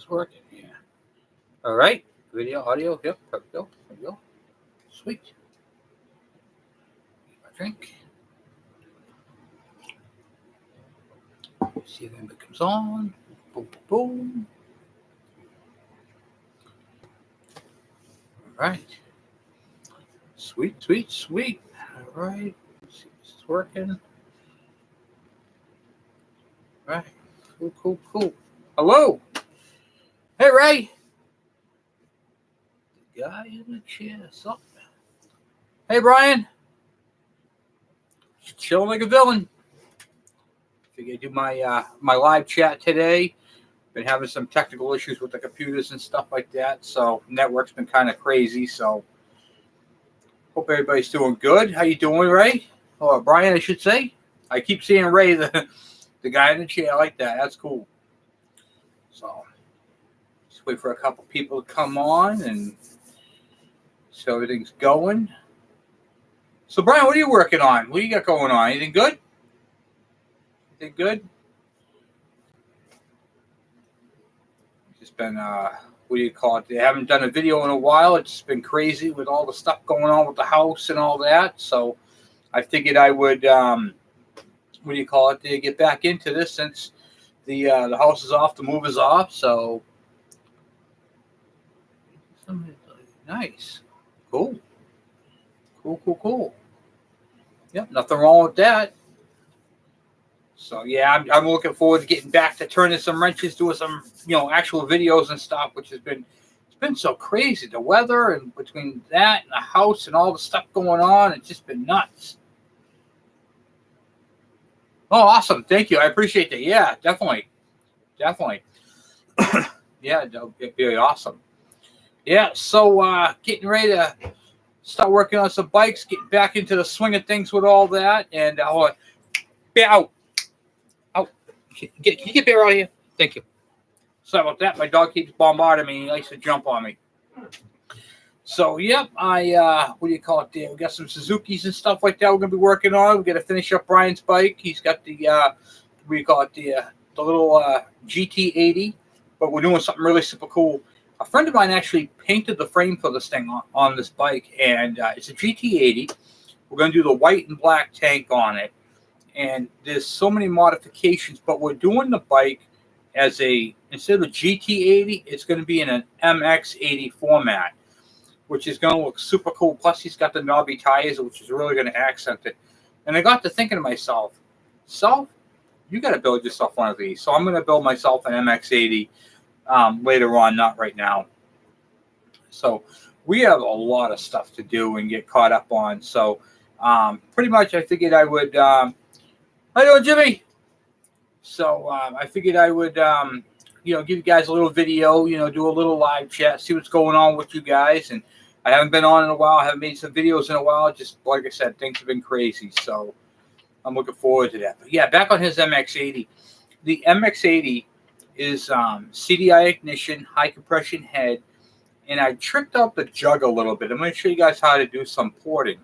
is working here. All right. Video, audio. Yep. There we go. There we go. Sweet. My drink. See if anybody comes on. Boom, boom, boom. All right. Sweet, sweet, sweet. All right. Let's see if this is working. All right. Cool, cool, cool. Hello. Hey, Ray. The guy in the chair. Up. Hey, Brian. Chilling like a villain. Figured I'd do my live chat today. Been having some technical issues with the computers and stuff like that, so network's been kind of crazy. So hope everybody's doing good. How you doing, Ray? Or Brian, I should say. I keep seeing Ray, the guy in the chair. I like that. That's cool. So just wait for a couple people to come on and so everything's going. So Brian, what are you working on? What do you got going on? Anything good? Anything good? It's been, what do you call it? They haven't done a video in a while. It's been crazy with all the stuff going on with the house and all that. So I figured I would, what do you call it? To get back into this since the house is off, the move is off. So nice, cool, cool, cool, cool. Yep, nothing wrong with that. So yeah, I'm looking forward to getting back to turning some wrenches, doing some actual videos and stuff, which it's been so crazy. The weather and between that and the house and all the stuff going on, it's just been nuts. Oh, awesome! Thank you, I appreciate that. Yeah, definitely. Yeah, it'd be awesome. Yeah, so getting ready to start working on some bikes, getting back into the swing of things with all that, and out. Can you get Bear out of here? Thank you. Sorry about that. My dog keeps bombarding me. He likes to jump on me. So, yep, what do you call it there? We got some Suzukis and stuff like that we're going to be working on. We're going to finish up Brian's bike. He's got the, what do you call it, the little GT80, but we're doing something really super cool. A friend of mine actually painted the frame for this thing on this bike, and it's a GT80. We're going to do the white and black tank on it. And there's so many modifications, but we're doing the bike as instead of a GT80, it's going to be in an MX80 format, which is going to look super cool. Plus, he's got the knobby tires, which is really going to accent it. And I got to thinking to myself, you got to build yourself one of these. So I'm going to build myself an MX80 later on, not right now. So we have a lot of stuff to do and get caught up on. So pretty much I figured I would... how you doing, Jimmy? So I figured I would, give you guys a little video, do a little live chat, see what's going on with you guys. And I haven't been on in a while. I haven't made some videos in a while. Just like I said, things have been crazy. So I'm looking forward to that. But yeah, back on his MX80. The MX80 is CDI ignition, high compression head. And I tricked out the jug a little bit. I'm going to show you guys how to do some porting.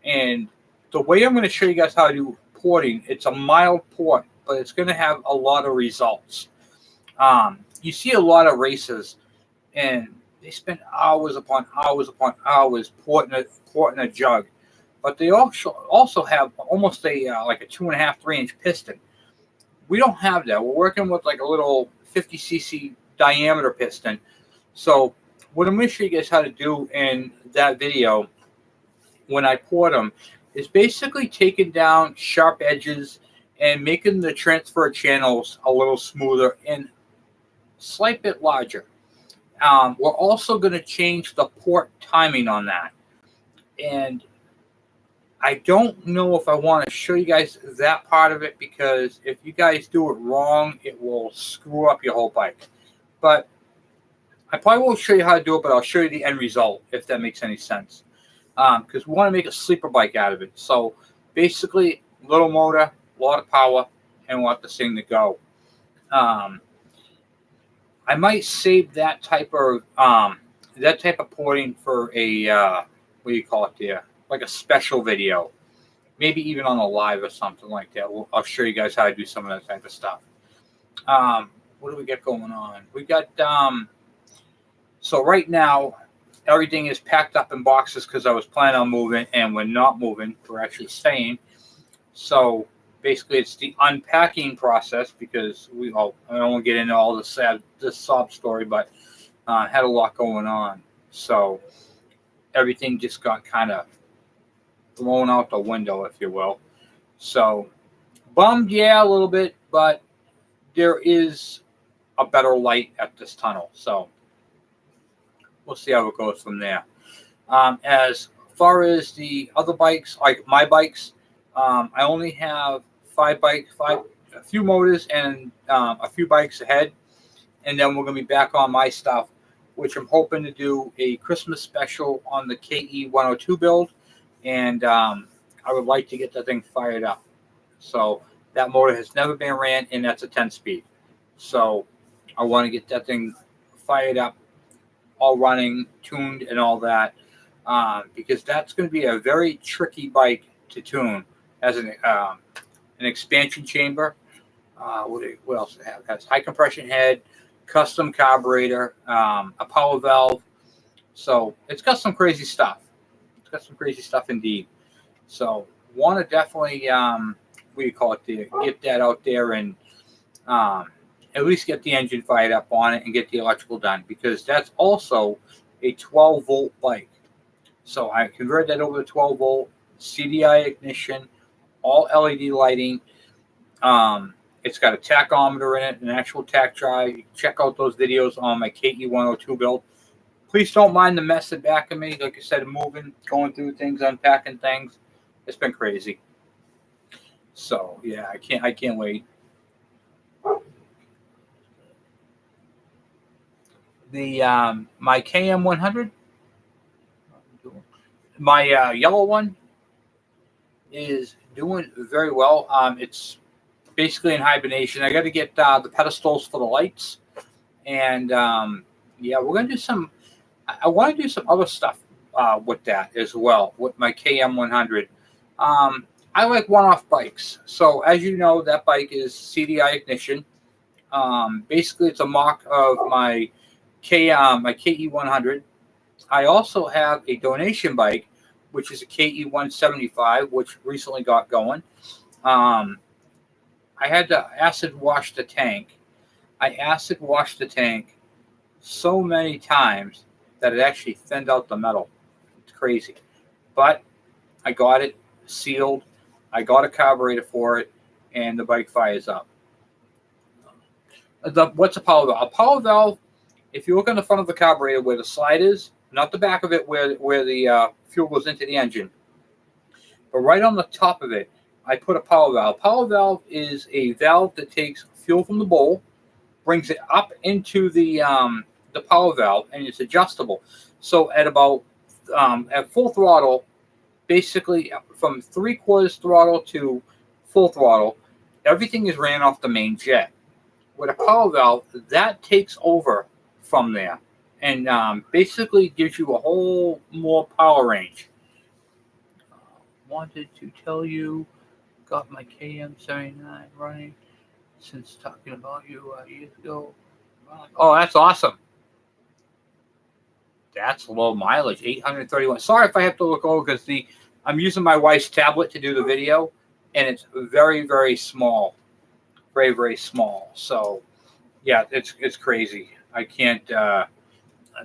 And the way I'm going to show you guys how to do porting, it's a mild port, but it's going to have a lot of results. You see a lot of racers, and they spend hours upon hours porting a jug, but they also have almost like a 2.5, 3-inch piston. We don't have that. We're working with like a little 50cc diameter piston. So what I'm going to show you guys how to do in that video when I port them is basically taking down sharp edges and making the transfer channels a little smoother and slight bit larger. We're also going to change the port timing on that. And I don't know if I want to show you guys that part of it, because if you guys do it wrong, it will screw up your whole bike. But I probably won't show you how to do it, but I'll show you the end result, if that makes any sense. Because we want to make a sleeper bike out of it. So basically, little motor, a lot of power, and we want this thing to go. I might save that type of porting for a what do you call it there? Like a special video, maybe even on a live or something like that. I'll show you guys how to do some of that type of stuff. what do we got going on? We got so right now everything is packed up in boxes because I was planning on moving, and we're not moving. We're actually staying. So basically, it's the unpacking process because I don't want to get into all this sob story, but had a lot going on. So everything just got kind of thrown out the window, if you will. So bummed, yeah, a little bit, but there is a better light at this tunnel. So we'll see how it goes from there. As far as the other bikes, like my bikes, I only have a few motors and a few bikes ahead, and then we're going to be back on my stuff, which I'm hoping to do a Christmas special on the KE 102 build, and I would like to get that thing fired up. So that motor has never been ran, and that's a 10-speed. So I want to get that thing fired up, all running, tuned, and all that, because that's going to be a very tricky bike to tune. As an expansion chamber. What else does it have? It has high compression head, custom carburetor, a power valve. So it's got some crazy stuff. It's got some crazy stuff indeed. So want to definitely get that out there and at least get the engine fired up on it and get the electrical done, because that's also a 12-volt bike. So I converted that over to 12-volt, CDI ignition, all LED lighting. It's got a tachometer in it, an actual tach drive. You can check out those videos on my KE 102 build. Please don't mind the mess at back of me. Like I said, moving, going through things, unpacking things. It's been crazy. So yeah, I can't wait. The my KM 100, my yellow one, is doing very well. It's basically in hibernation. I got to get the pedestals for the lights, and yeah, we're gonna do some. I want to do some other stuff with that as well with my KM 100. I like one-off bikes, so as you know, that bike is CDI ignition. Basically, it's a mock of my KE 100. I also have a donation bike, which is a KE 175, which recently got going. I had to acid wash the tank. I acid washed the tank so many times that it actually thinned out the metal. It's crazy. But I got it sealed. I got a carburetor for it, and the bike fires up. What's a power valve? A power valve, if you look on the front of the carburetor where the slide is, not the back of it where the fuel goes into the engine, but right on the top of it, I put a power valve. Power valve is a valve that takes fuel from the bowl, brings it up into the power valve, and it's adjustable. So at full throttle, basically from 3/4 throttle to full throttle, everything is ran off the main jet. With a power valve, that takes over from there and basically gives you a whole more power range. Wanted to tell you, got my KM79 running since talking about you years ago. Oh, that's awesome. That's low mileage, 831. Sorry if I have to look over because I'm using my wife's tablet to do the video, and it's very, very small. Very, very small. So, yeah, it's crazy. I can't, I'm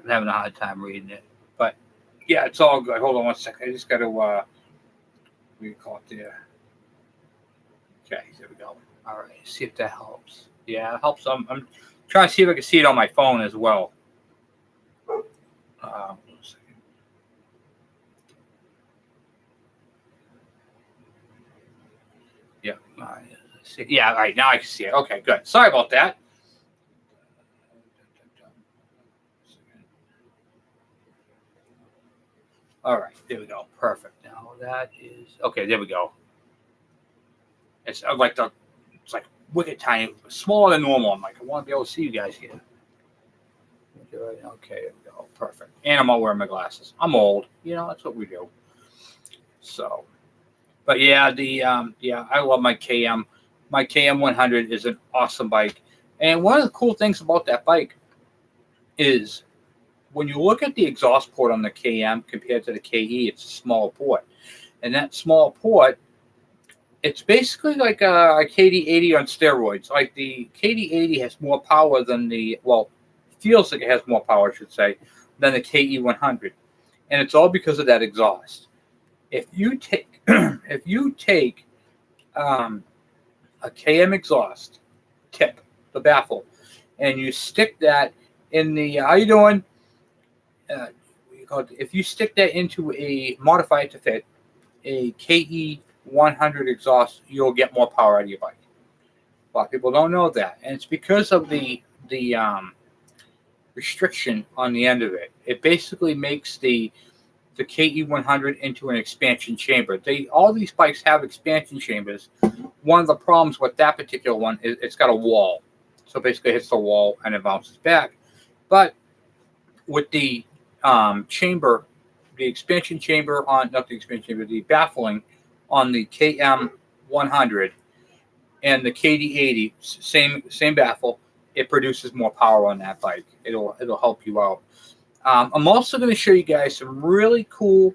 having a hard time reading it. But, yeah, it's all good. Hold on one second. I just got to, what do you call it there? Okay, there we go. All right, see if that helps. Yeah, it helps. I'm trying to see if I can see it on my phone as well. One second. Yeah, see. Yeah, all right, now I can see it. Okay, good. Sorry about that. All right, there we go. Perfect. Now that is okay. There we go. It's like wicked tiny, smaller than normal. I'm like, I want to be able to see you guys here. Okay, there we go. Perfect. And I'm not wearing my glasses. I'm old. That's what we do. So, but yeah, I love my KM. My KM 100 is an awesome bike. And one of the cool things about that bike is when you look at the exhaust port on the KM compared to the KE, it's a small port. And that small port, it's basically like a KD80 on steroids. Like the KD80 has more power than feels like it has more power, I should say, than the KE100. And it's all because of that exhaust. If you take a KM exhaust tip, the baffle, and you stick that in the how you doing? If you stick that into modify it to fit a KE100 exhaust, you'll get more power out of your bike. A lot of people don't know that, and it's because of the restriction on the end of it. It basically makes the KE100 into an expansion chamber. All these bikes have expansion chambers. One of the problems with that particular one is it's got a wall. So basically it hits the wall and it bounces back. But with the chamber, the expansion chamber on, not the expansion chamber, the baffling on the KM100 and the KD80, same baffle, it produces more power on that bike. It'll help you out. I'm also going to show you guys some really cool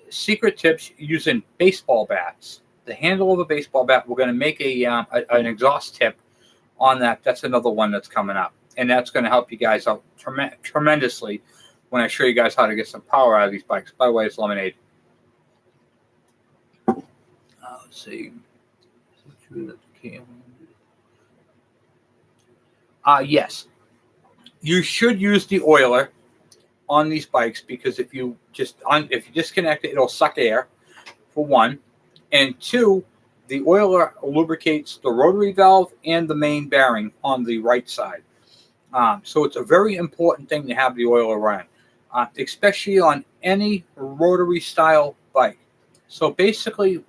secret tips using baseball bats. The handle of a baseball bat, we're going to make an exhaust tip on that. That's another one that's coming up. And that's going to help you guys out tremendously when I show you guys how to get some power out of these bikes. By the way, it's lemonade. Let's see. Yes. You should use the oiler on these bikes because if you disconnect it, it'll suck air, for one. And two, the oiler lubricates the rotary valve and the main bearing on the right side. So it's a very important thing to have the oiler run, especially on any rotary style bike. So basically,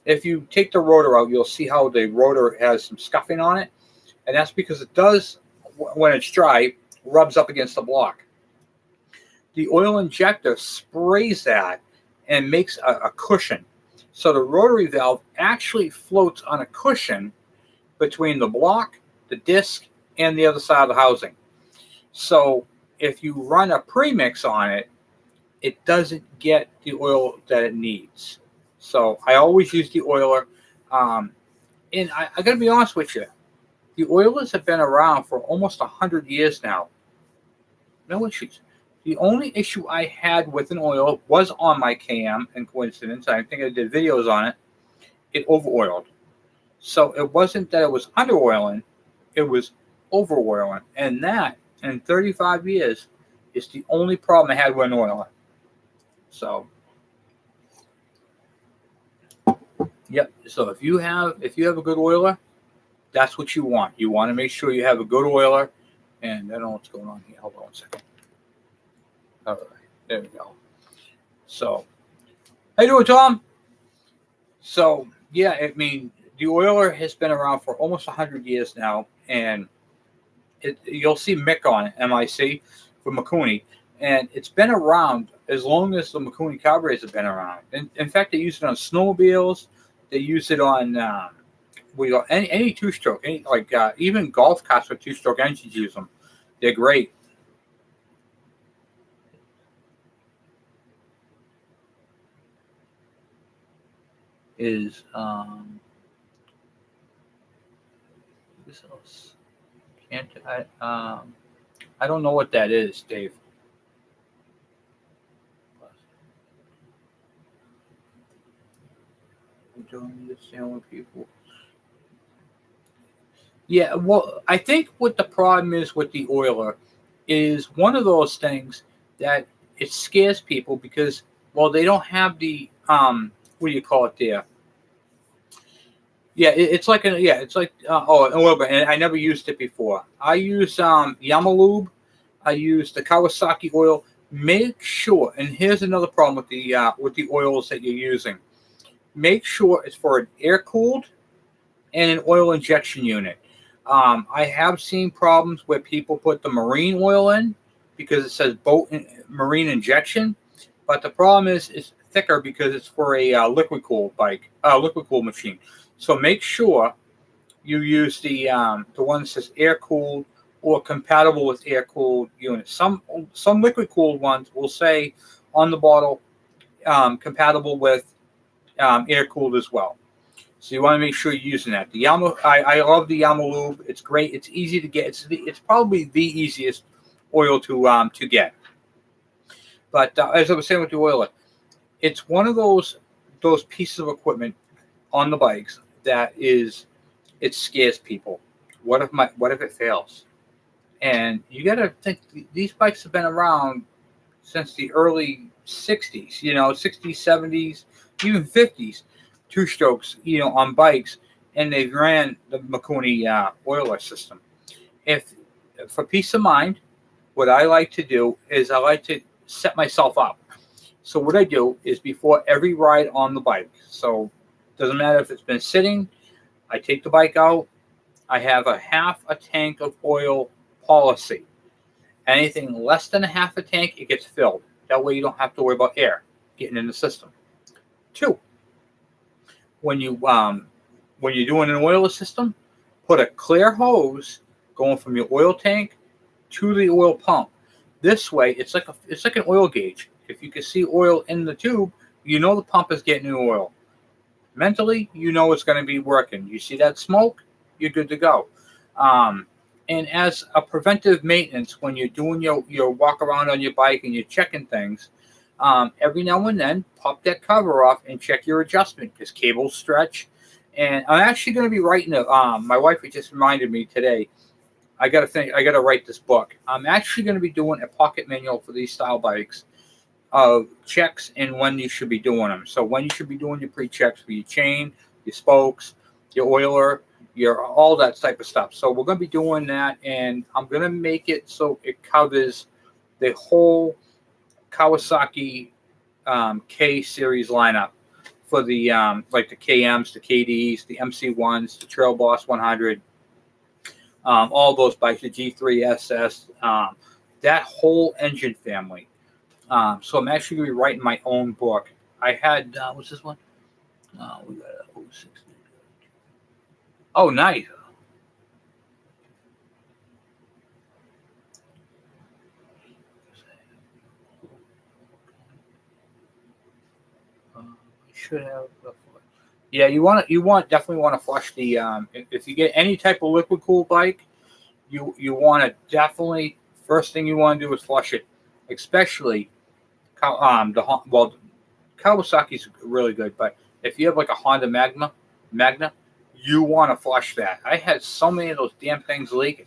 if you take the rotor out, you'll see how the rotor has some scuffing on it. And that's because it does, when it's dry, rubs up against the block. The oil injector sprays that and makes a cushion. So the rotary valve actually floats on a cushion between the block, the disc, and the other side of the housing. So if you run a premix on it, it doesn't get the oil that it needs. So I always use the oiler. And I got to be honest with you, the oilers have been around for almost 100 years now. No issues. The only issue I had with an oil was on my KM, in coincidence. I think I did videos on it. It over-oiled. So it wasn't that it was under-oiling. It was over-oiling. And that, in 35 years, is the only problem I had with an oiler. So, yep. So if you have a good oiler, that's what you want. You want to make sure you have a good oiler. And I don't know what's going on here. Hold on one second. All right, there we go. So, how you doing, Tom? So, yeah, I mean, the oiler has been around for almost 100 years now, and you'll see Mick on it, MIC, for Mikuni, and it's been around as long as the Mikuni carburetors have been around. In fact, they use it on snowmobiles. They use it on any two-stroke, even golf carts with two-stroke engines use them. They're great. Is this else? Can't I don't know what that is, Dave. I don't understand what people. Yeah, well, I think what the problem is with the oiler is one of those things that it scares people because, well, they don't have the what do you call it there? Yeah, it's like an oil brand, and I never used it before. I use Yamalube. I use the Kawasaki oil. Make sure, and here's another problem with the oils that you're using. Make sure it's for an air cooled and an oil injection unit. I have seen problems where people put the marine oil in because it says boat marine injection, but the problem is it's thicker because it's for a liquid cool bike, liquid cool machine. So make sure you use the one that says air cooled or compatible with air cooled units. Some liquid cooled ones will say on the bottle compatible with air cooled as well. So you want to make sure you're using that. The Yama, I love the Yama Lube. It's great. It's easy to get. It's probably the easiest oil to get. But as I was saying with the oiler, it's one of those pieces of equipment on the bikes that it scares people. What if it fails? And you got to think these bikes have been around since the early 60s, 60s, 70s, even 50s, two strokes, on bikes, and they've ran the Mikuni oiler system. If for peace of mind, what I like to do is I like to set myself up. So what I do is before every ride on the bike, so doesn't matter if it's been sitting, I take the bike out, I have a half a tank of oil policy. Anything less than a half a tank, it gets filled. That way you don't have to worry about air getting in the system. 2, when you're doing an oil system, put a clear hose going from your oil tank to the oil pump. This way, it's like an oil gauge. If you can see oil in the tube, the pump is getting new oil. Mentally, it's going to be working. You see that smoke, you're good to go. And as a preventive maintenance, when you're doing your walk around on your bike and you're checking things, every now and then pop that cover off and check your adjustment because cables stretch. And I'm actually going to be writing my wife just reminded me today. I got to write this book. I'm actually going to be doing a pocket manual for these style bikes of checks and when you should be doing them. So when you should be doing your pre-checks for your chain, your spokes, your oiler, your all that type of stuff. So we're going to be doing that, and I'm going to make it so it covers the whole Kawasaki K series lineup for the like the KMs, the KDs, the MC1s, the Trail Boss 100, all those bikes, the G3 SS, that whole engine family. So I'm actually going to be writing my own book. I had what's this one? We got a 06. Oh, nice. Should have. Yeah, definitely want to flush the. If you get any type of liquid cool bike, you want to definitely first thing you want to do is flush it, especially Kawasaki's really good, but if you have like a Honda Magna, you want to flush that. I had so many of those damn things leaking.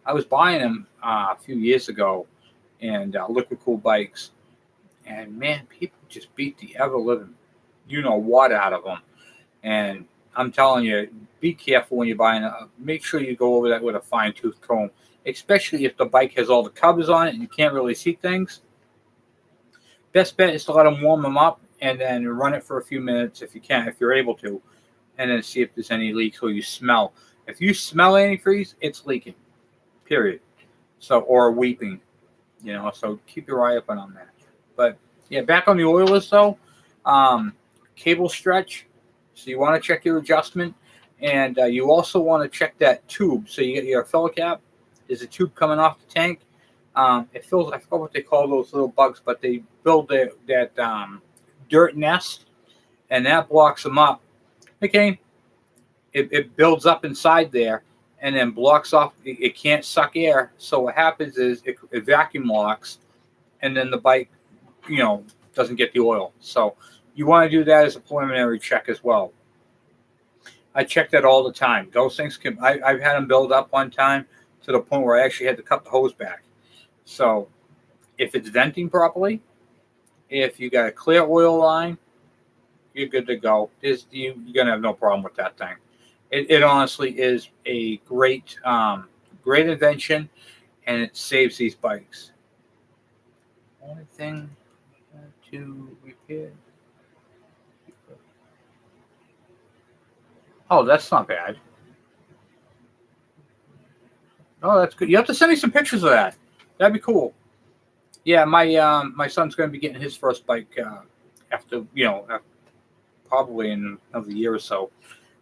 I was buying them a few years ago, and liquid cool bikes, and man, people just beat the ever living, what out of them. And I'm telling you, be careful when you're buying it. Make sure you go over that with a fine tooth comb, especially if the bike has all the covers on it and you can't really see things. Best bet is to let them warm them up and then run it for a few minutes if you're able to, and then see if there's any leaks or you smell. If you smell antifreeze, it's leaking, period. So, or weeping, so keep your eye open on that. But yeah, back on the oilers though, cable stretch. So you want to check your adjustment, and you also want to check that tube. So you get your filler cap. There's a tube coming off the tank. It fills. I forgot what they call those little bugs, but they build that dirt nest, and that blocks them up. Okay, it builds up inside there, and then blocks off. It can't suck air. So what happens is it vacuum locks, and then the bike, doesn't get the oil. So you want to do that as a preliminary check as well. I check that all the time. Those things I've had them build up one time to the point where I actually had to cut the hose back. So if it's venting properly, if you got a clear oil line, you're good to go. You're going to have no problem with that thing. It honestly is a great invention, and it saves these bikes. Only thing to repair. Oh, that's not bad. Oh, that's good. You have to send me some pictures of that. That'd be cool. Yeah, my son's going to be getting his first bike after probably in another year or so.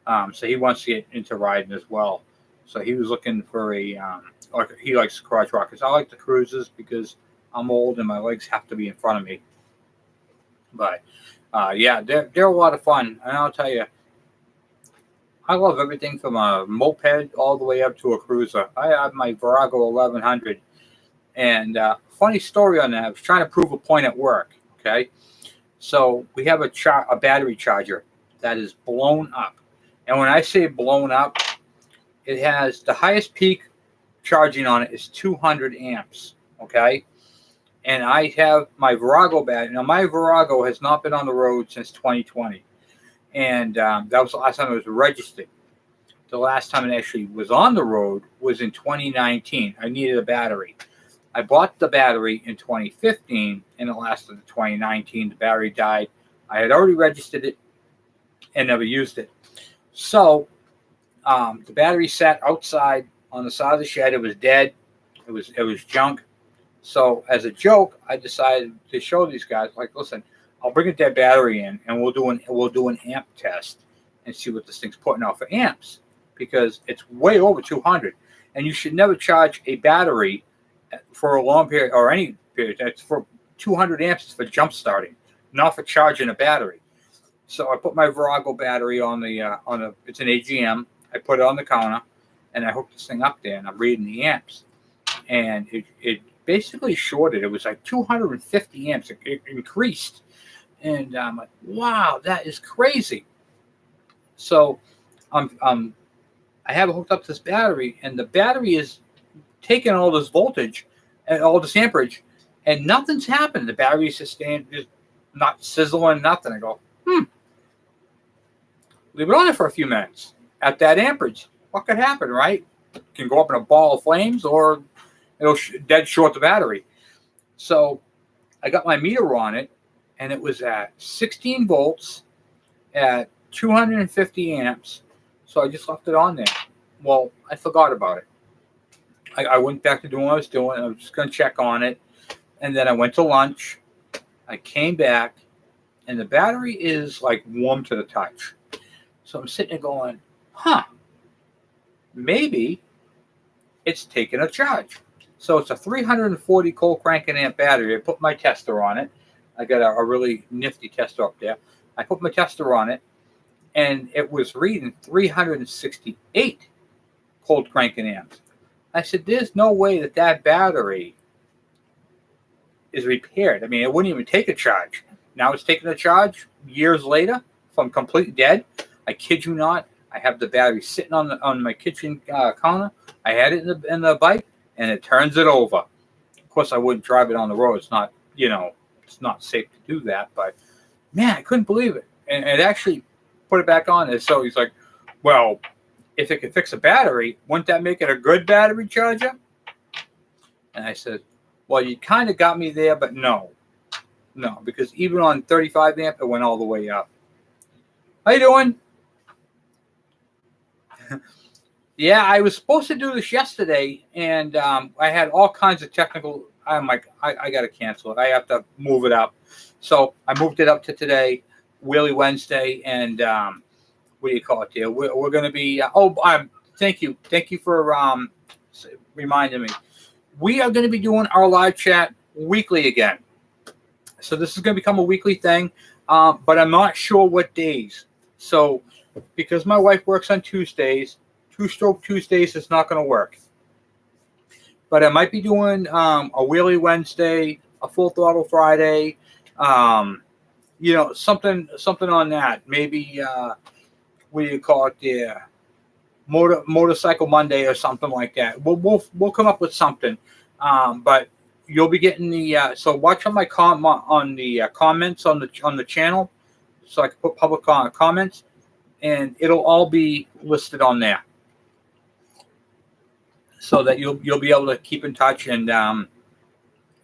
So he wants to get into riding as well. So he was looking for like he likes crotch rockets. I like the cruisers because I'm old and my legs have to be in front of me. But yeah, they're a lot of fun. And I'll tell you, I love everything from a moped all the way up to a cruiser. I have my Virago 1100. And funny story on that, I was trying to prove a point at work, okay? So we have a battery charger that is blown up. And when I say blown up, it has the highest peak charging on it is 200 amps, okay? And I have my Virago battery. Now, my Virago has not been on the road since 2020. And that was the last time it was registered. The last time it actually was on the road was in 2019. I needed a battery. I bought the battery in 2015, and it lasted to 2019. The battery died. I had already registered it and never used it. So the battery sat outside on the side of the shed. It was dead. It was junk. So as a joke, I decided to show these guys, like, listen, I'll bring a dead battery in, and we'll do an amp test and see what this thing's putting out for amps, because it's way over 200, and you should never charge a battery for a long period or any period. That's for 200 amps for jump starting, not for charging a battery. So I put my Virago battery on it's an AGM. I put it on the counter, and I hooked this thing up there, and I'm reading the amps, and it basically shorted. It was like 250 amps. It increased. And I'm like, wow, that is crazy. So I have it hooked up to this battery, and the battery is taking all this voltage and all this amperage, and nothing's happened. The battery is just not sizzling, nothing. I go, leave it on there for a few minutes at that amperage. What could happen, right? It can go up in a ball of flames, or it'll dead short the battery. So I got my meter on it, and it was at 16 volts at 250 amps. So I just left it on there. Well, I forgot about it. I went back to doing what I was doing. I was just going to check on it. And then I went to lunch. I came back, and the battery is like warm to the touch. So I'm sitting there going, maybe it's taking a charge. So it's a 340 cold cranking amp battery. I put my tester on it. I got a really nifty tester up there. I put my tester on it, and it was reading 368 cold cranking amps. I said, there's no way that battery is repaired. I mean, it wouldn't even take a charge. Now it's taking a charge years later from completely dead. I kid you not. I have the battery sitting on my kitchen counter. I had it in the bike, and it turns it over. Of course, I wouldn't drive it on the road. It's not, it's not safe to do that. But man, I couldn't believe it. And it actually put it back on. And so he's like, well, if it could fix a battery, wouldn't that make it a good battery charger? And I said, well, you kind of got me there, but no, because even on 35 amp, it went all the way up. How you doing? Yeah, I was supposed to do this yesterday, and I had all kinds of technical. I'm like, I got to cancel it. I have to move it up. So I moved it up to today, Wheelie Wednesday, and what do you call it there? We're going to be. Thank you for reminding me. We are going to be doing our live chat weekly again. So this is going to become a weekly thing, but I'm not sure what days. So because my wife works on Tuesdays, two-stroke Tuesdays is not going to work. But I might be doing a Wheelie Wednesday, a Full Throttle Friday, something on that. Maybe what do you call it there? Motorcycle Monday or something like that. We'll come up with something. But you'll be getting the so watch on my comments on the channel, so I can put public comments, and it'll all be listed on there, so that you'll be able to keep in touch, and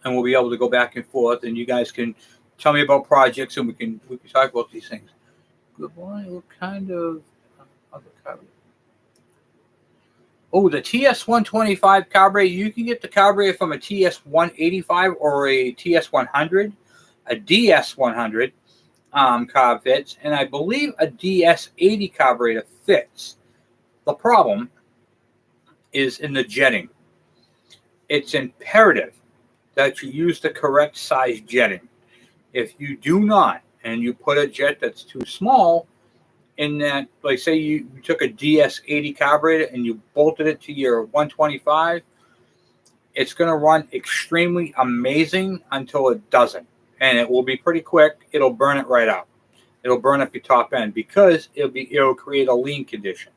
we'll be able to go back and forth, and you guys can tell me about projects, and we can talk about these things. Good boy, what kind of other carburetor? Oh, the TS125 carburetor. You can get the carburetor from a TS185 or a TS100, a DS100. carb fits, and I believe a DS80 carburetor fits. The problem is in the jetting. It's imperative that you use the correct size jetting. If you do not, and you put a jet that's too small in that, like say you took a DS80 carburetor and you bolted it to your 125, it's going to run extremely amazing until it doesn't. And it will be pretty quick. It'll burn it right up. It'll burn up your top end because it'll create a lean condition.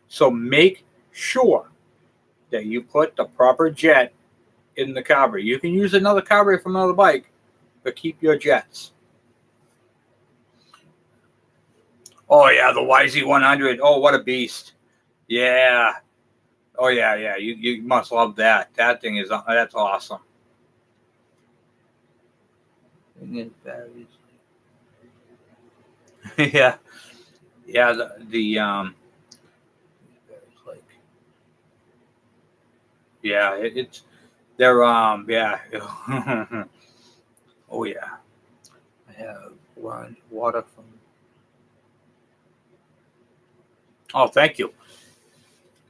So make sure that you put the proper jet in the carburetor. You can use another carburetor from another bike, but keep your jets. Oh yeah, the YZ100. Oh, what a beast! Yeah. Oh yeah. You must love that. That thing is that's awesome. Yeah. Like yeah, it's they're yeah. Oh yeah. I have water from. Oh, thank you.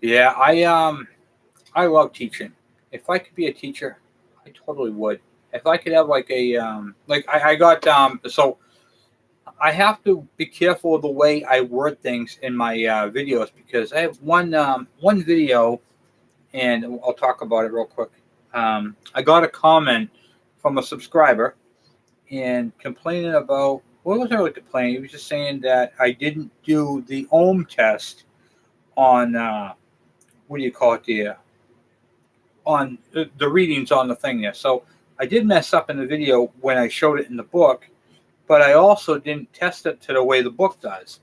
Yeah, I love teaching. If I could be a teacher, I totally would. If I could have like a like I got so I have to be careful of the way I word things in my videos because I have one video, and I'll talk about it real quick. I got a comment from a subscriber and complaining about, well, it wasn't really complaining. He was just saying that I didn't do the ohm test on what do you call it there, on the readings on the thing there. So I did mess up in the video when I showed it in the book, but I also didn't test it to the way the book does.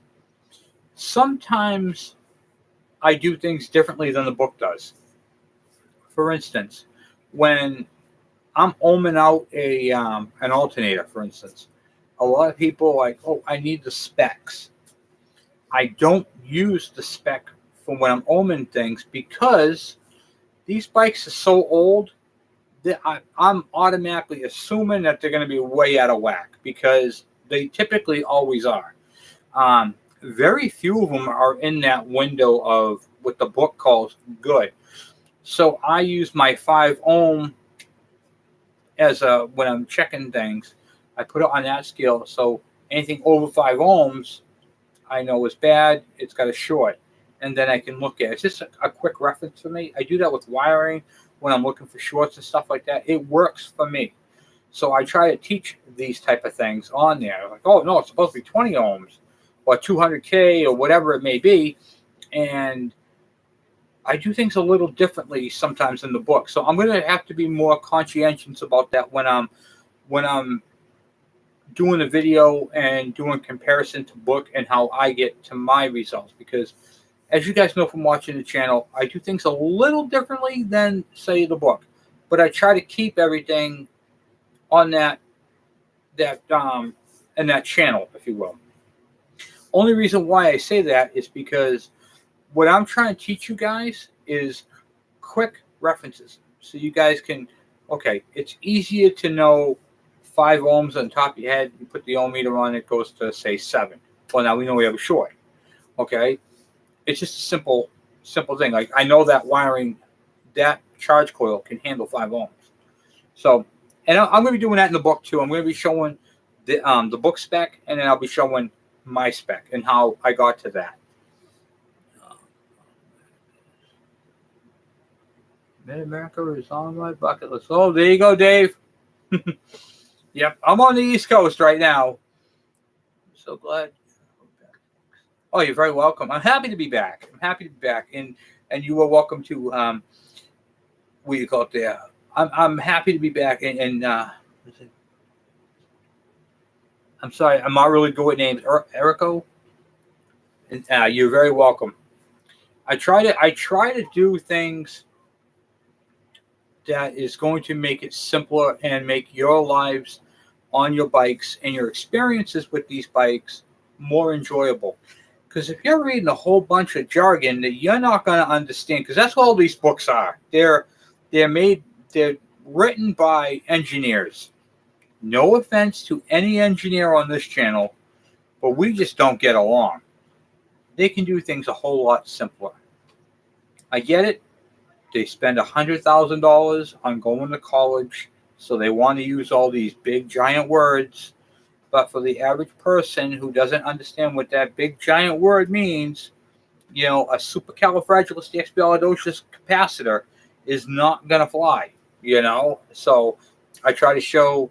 Sometimes I do things differently than the book does. For instance, when I'm ohming out an alternator, for instance, a lot of people are like, oh, I need the specs. I don't use the spec for when I'm ohming things because these bikes are so old that I'm automatically assuming that they're going to be way out of whack because they typically always are. Very few of them are in that window of what the book calls good. So I use my 5 ohm as when I'm checking things, I put it on that scale. So anything over 5 ohms, I know is bad. It's got a short. And then I can look at it. It's just a quick reference for me. I do that with wiring when I'm looking for shorts and stuff like that. It works for me. So I try to teach these type of things on there. Like, oh, no, it's supposed to be 20 ohms or 200K or whatever it may be. And I do things a little differently sometimes in the book. So I'm going to have to be more conscientious about that when I'm doing a video and doing comparison to book and how I get to my results. Because as you guys know from watching the channel, I do things a little differently than, say, the book. But I try to keep everything on that in that channel, if you will. Only reason why I say that is because what I'm trying to teach you guys is quick references. So you guys can, okay, it's easier to know 5 ohms on top of your head. You put the ohm meter on, it goes to, say, 7. Well, now we know we have a short. Okay? It's just a simple thing. Like, I know that wiring, that charge coil can handle 5 ohms. So, and I'm going to be doing that in the book, too. I'm going to be showing the book spec, and then I'll be showing my spec and how I got to that. Mid-America is on my bucket list. Oh, there you go, Dave. Yep, I'm on the East Coast right now. I'm so glad. Oh, you're very welcome. I'm happy to be back. And you are welcome to what you call it there. I'm happy to be back. And I'm sorry, I'm not really good with names. Erico. And you're very welcome. I try to do things that is going to make it simpler and make your lives on your bikes and your experiences with these bikes more enjoyable. Because if you're reading a whole bunch of jargon that you're not going to understand, because that's what all these books are. They're written by engineers, No offense to any engineer on this channel, but we just don't get along. They can do things a whole lot simpler. I get it. They spend $100,000 on going to college, so they want to use all these big giant words. But for the average person who doesn't understand what that big giant word means, you know, a supercalifragilisticexpialidocious capacitor is not going to fly, you know. So I try to show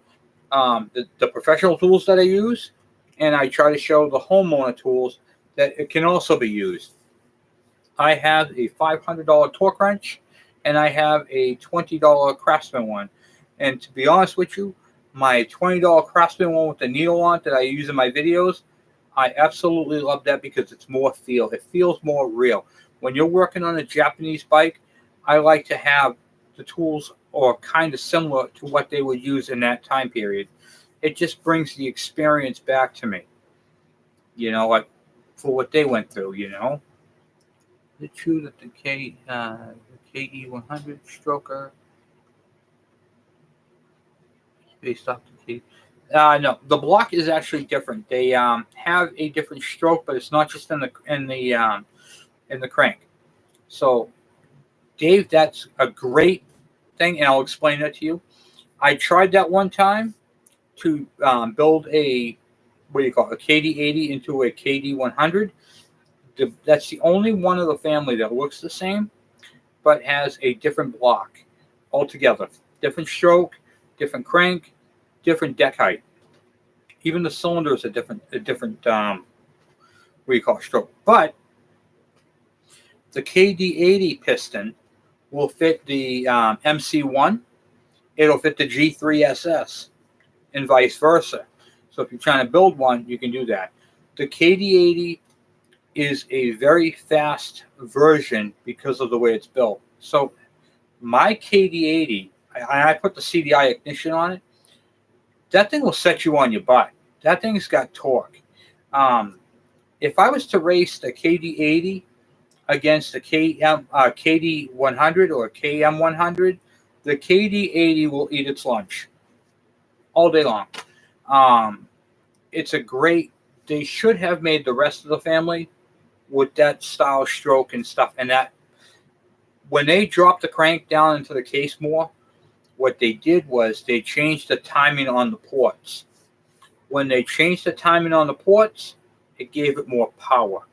the professional tools that I use, and I try to show the homeowner tools that it can also be used. I have a $500 torque wrench, and I have a $20 Craftsman one. And to be honest with you, my $20 Craftsman one with the needle on that I use in my videos, I absolutely love that because it's more feel. It feels more real. When you're working on a Japanese bike, I like to have the tools or kind of similar to what they would use in that time period. It just brings the experience back to me, you know, like for what they went through, you know. Is it true that the KE100 stroker is based off the K? No, the block is actually different. They have a different stroke, but it's not just in the crank. So, Dave, that's a great thing, and I'll explain that to you. I tried that one time to build a KD80 into a KD100. That's the only one of the family that looks the same, but has a different block altogether. Different stroke, different crank, different deck height. Even the cylinders are different stroke. But the KD80 piston will fit the MC1. It'll fit the G3SS and vice versa. So if you're trying to build one, you can do that. The KD80 is a very fast version because of the way it's built. So my KD80, I put the CDI ignition on it. That thing will set you on your butt. That thing's got torque. If I was to race the KD80 against the KD100 or KM100, the KD80 will eat its lunch all day long. It's a great. They should have made the rest of the family with that style stroke and stuff. And that when they dropped the crank down into the case more, what they did was they changed the timing on the ports. When they changed the timing on the ports, it gave it more power.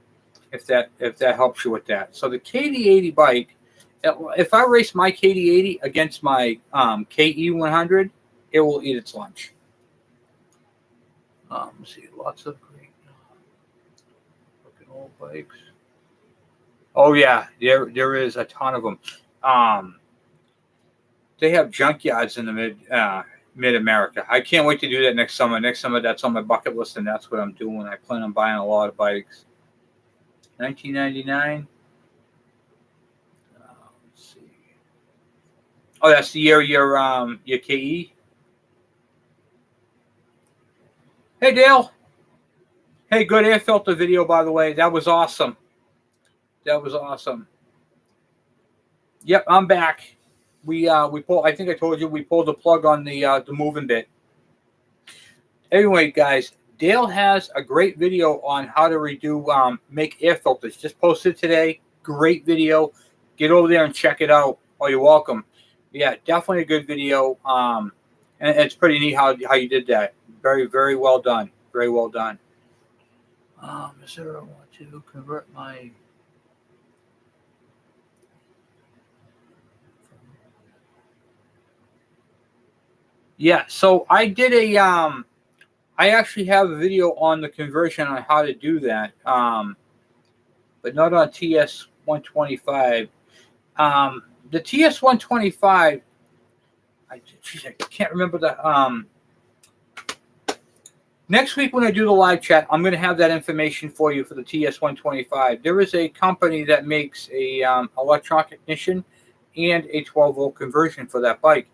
If that helps you with that. So the KD80 bike, if I race my KD80 against my KE100, it will eat its lunch. Let's see, lots of great looking old bikes. Oh yeah, there is a ton of them. They have junkyards in the mid America. I can't wait to do that next summer. Next summer, that's on my bucket list, and that's what I'm doing. I plan on buying a lot of bikes. 1999. Let's see. Oh, that's the year your KE. Hey Dale. Hey, good air filter video, by the way. That was awesome. That was awesome. Yep, I'm back. We pulled. I think I told you we pulled the plug on the moving bit. Anyway, guys, Dale has a great video on how to redo make air filters. Just posted today. Great video. Get over there and check it out. Oh, you're welcome. Yeah, definitely a good video. And it's pretty neat how you did that. Very, very well done. Very well done. Is there I want to convert my. Yeah, so I did I actually have a video on the conversion on how to do that, but not on TS125. The TS125, I can't remember the. Next week when I do the live chat, I'm going to have that information for you for the TS125. There is a company that makes a electronic ignition and a 12-volt conversion for that bike.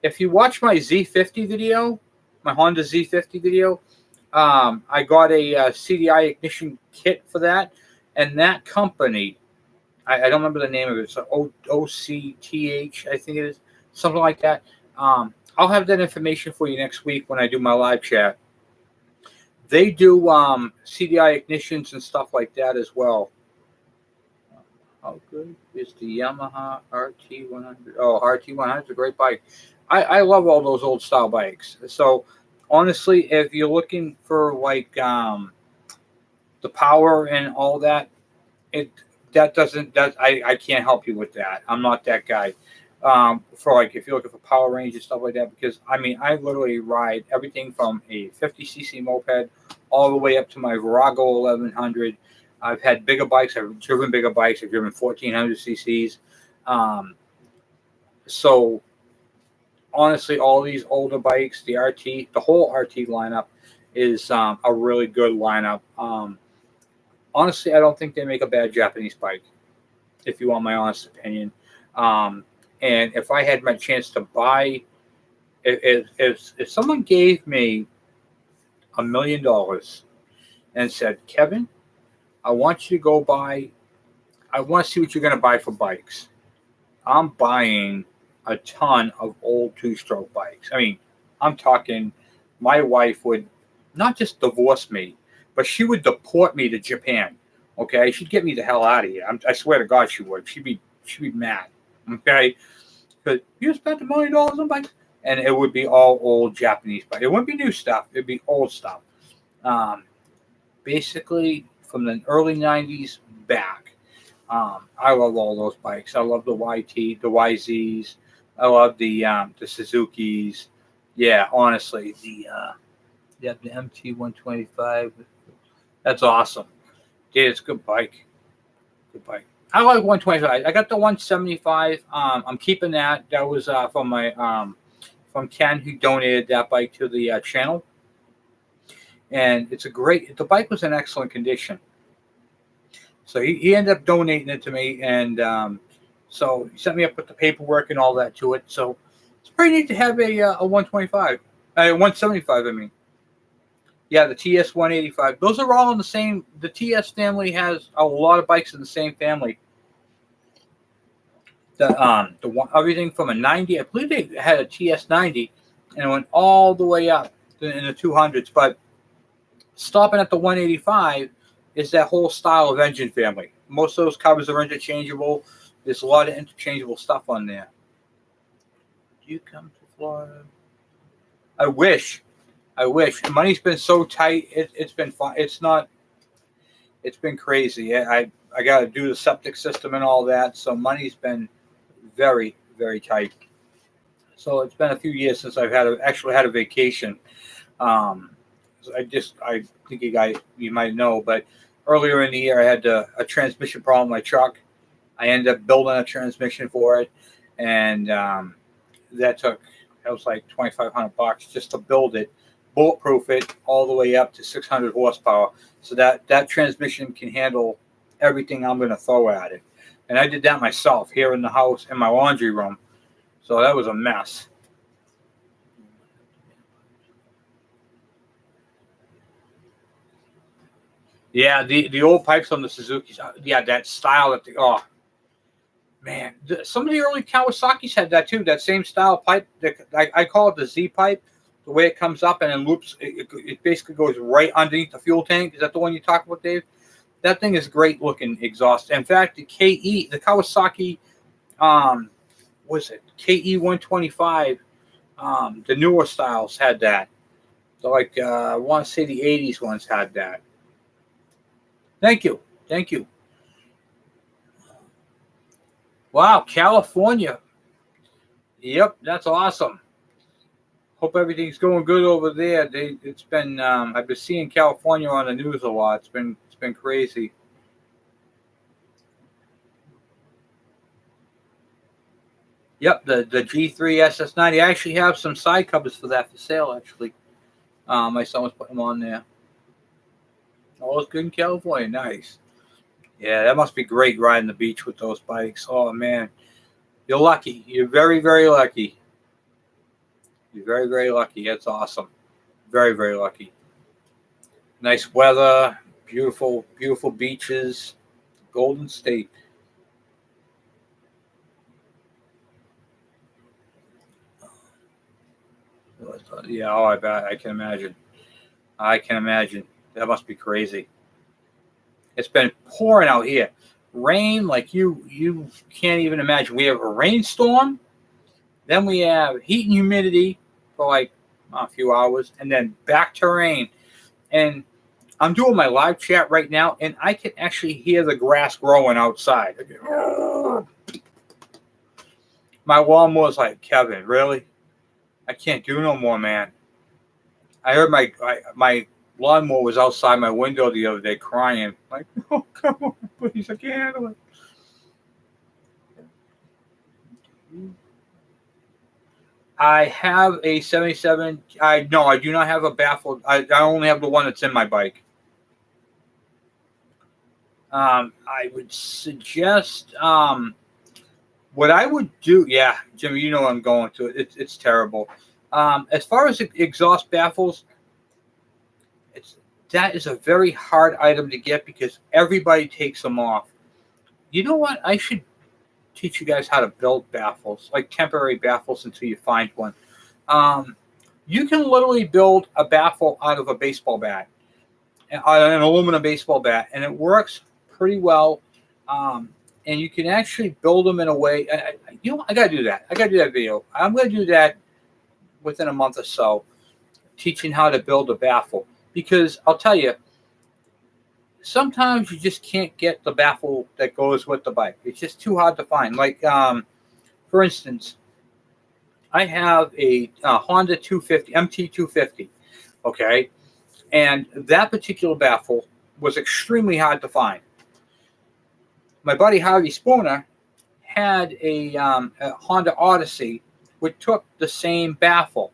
If you watch my Z50 video, my Honda Z50 video, I got a CDI ignition kit for that. And that company, I don't remember the name of it. It's OCTH, I think it is. Something like that. I'll have that information for you next week when I do my live chat. They do CDI ignitions and stuff like that as well. How good is the Yamaha RT100? Oh, RT100 is a great bike. I love all those old style bikes. So honestly, if you're looking for like the power and all that, it that doesn't that I can't help you with that. I'm not that guy. For like if you're looking for power range and stuff like that, because I mean I literally ride everything from a 50cc moped all the way up to my Virago 1100. I've had bigger bikes. I've driven bigger bikes. I've driven 1400 cc's. Um, so honestly, all these older bikes, the RT, the whole RT lineup is a really good lineup. Honestly, I don't think they make a bad Japanese bike, if you want my honest opinion. Um, and if I had my chance to buy, if someone gave me $1 million and said, Kevin, I want you to go buy, I want to see what you're going to buy for bikes. I'm buying a ton of old two-stroke bikes. I mean, I'm talking, my wife would not just divorce me, but she would deport me to Japan. Okay, she'd get me the hell out of here. I swear to God, she would. She'd be mad. Okay, because you spent $1 million on bikes, and it would be all old Japanese bikes. It wouldn't be new stuff. It'd be old stuff. Um, Basically, from the early '90s back. I love all those bikes. I love the YT, the YZs. I love the Suzukis. Yeah, honestly, the MT 125. That's awesome. Yeah, it's a good bike. Good bike. I like 125. I got the 175. I'm keeping that. That was from my from Ken, who donated that bike to the channel, and it's a great. The bike was in excellent condition. So he ended up donating it to me, and so he set me up with the paperwork and all that to it. So it's pretty neat to have a 125, 175. I mean, yeah, the TS 185. Those are all in the same. The TS family has a lot of bikes in the same family. The one, everything from a 90. I believe they had a TS 90, and it went all the way up in the 200s. But stopping at the 185 is that whole style of engine family. Most of those covers are interchangeable. There's a lot of interchangeable stuff on there. Do you come to Florida? I wish. I wish. The money's been so tight. It's been fun. It's not. It's been crazy. I got to do the septic system and all that. So money's been very, very tight. So it's been a few years since I've actually had a vacation. I think you might know, but earlier in the year I had a transmission problem with my truck. I ended up building a transmission for it, and that was like $2,500 just to build it, bulletproof it all the way up to 600 horsepower, so that transmission can handle everything I'm going to throw at it. And I did that myself here in the house in my laundry room, so that was a mess. Yeah, the old pipes on the Suzuki's. Yeah, that style that oh man, some of the early Kawasaki's had that too. That same style pipe. I call it the Z pipe. The way it comes up and then loops, it basically goes right underneath the fuel tank. Is that the one you talk about, Dave? That thing is great looking exhaust. In fact, the Kawasaki, was it KE 125? The newer styles had that. So like I want to say the '80s ones had that. Thank you. Thank you. Wow, California. Yep, that's awesome. Hope everything's going good over there. It's been I've been seeing California on the news a lot. It's been crazy. Yep, the G3 SS90. I actually have some side covers for that for sale. Actually, my son was putting them on there. All is good in California. Nice. Yeah, that must be great riding the beach with those bikes. Oh man, you're lucky. You're very, very lucky. You're very, very lucky. That's awesome. Very, very lucky. Nice weather, beautiful, beautiful beaches, Golden State. Yeah, oh, I bet. I can imagine. I can imagine. That must be crazy. It's been pouring out here. Rain like you can't even imagine. We have a rainstorm, then we have heat and humidity for like a few hours, and then back to rain. And I'm doing my live chat right now, and I can actually hear the grass growing outside. My lawnmower's like, Kevin, really? I can't do no more, man. I heard my lawnmower was outside my window the other day crying. Like, oh, come on, please, I can't handle it. I have a 77. I do not have a baffle. I only have the one that's in my bike. I would suggest what I would do. Yeah, Jimmy, you know I'm going to. It's terrible. As far as exhaust baffles, that is a very hard item to get because everybody takes them off. You know what? I should teach you guys how to build baffles, like temporary baffles until you find one. You can literally build a baffle out of a baseball bat, an aluminum baseball bat, and it works pretty well. And you can actually build them in a way. I got to do that. I got to do that video. I'm going to do that within a month or so, teaching how to build a baffle. Because I'll tell you, sometimes you just can't get the baffle that goes with the bike. It's just too hard to find. Like, for instance, I have a Honda 250, MT250, okay? And that particular baffle was extremely hard to find. My buddy Harvey Spooner had a Honda Odyssey, which took the same baffle.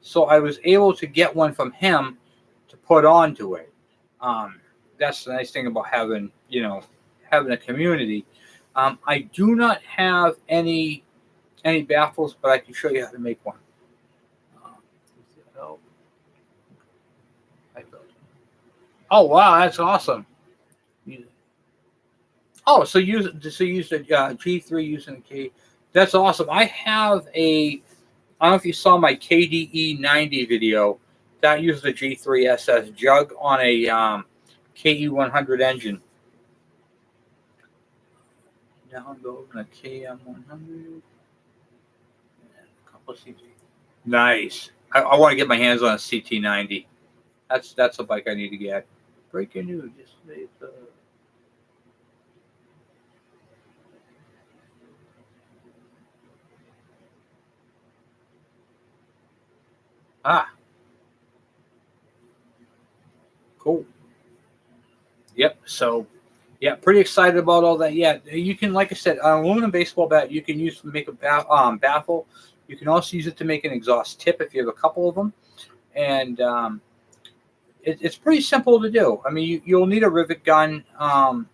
So I was able to get one from him to put onto it. That's the nice thing about having a community. I do not have any baffles, but I can show you how to make one. Oh wow, that's awesome. Oh, so use the G3 using the K. That's awesome. I have I don't know if you saw my KDE 90 video. That uses a G3 SS jug on a KE 100 engine. Now go on a KM 100. A couple of CT. Nice. I want to get my hands on a CT 90. That's a bike I need to get. Breaking news. Just cool. Yep. So, yeah, pretty excited about all that. Yeah, you can, like I said, an aluminum baseball bat you can use to make a baffle. You can also use it to make an exhaust tip if you have a couple of them, and it's pretty simple to do. I mean, you'll need a rivet gun. I'll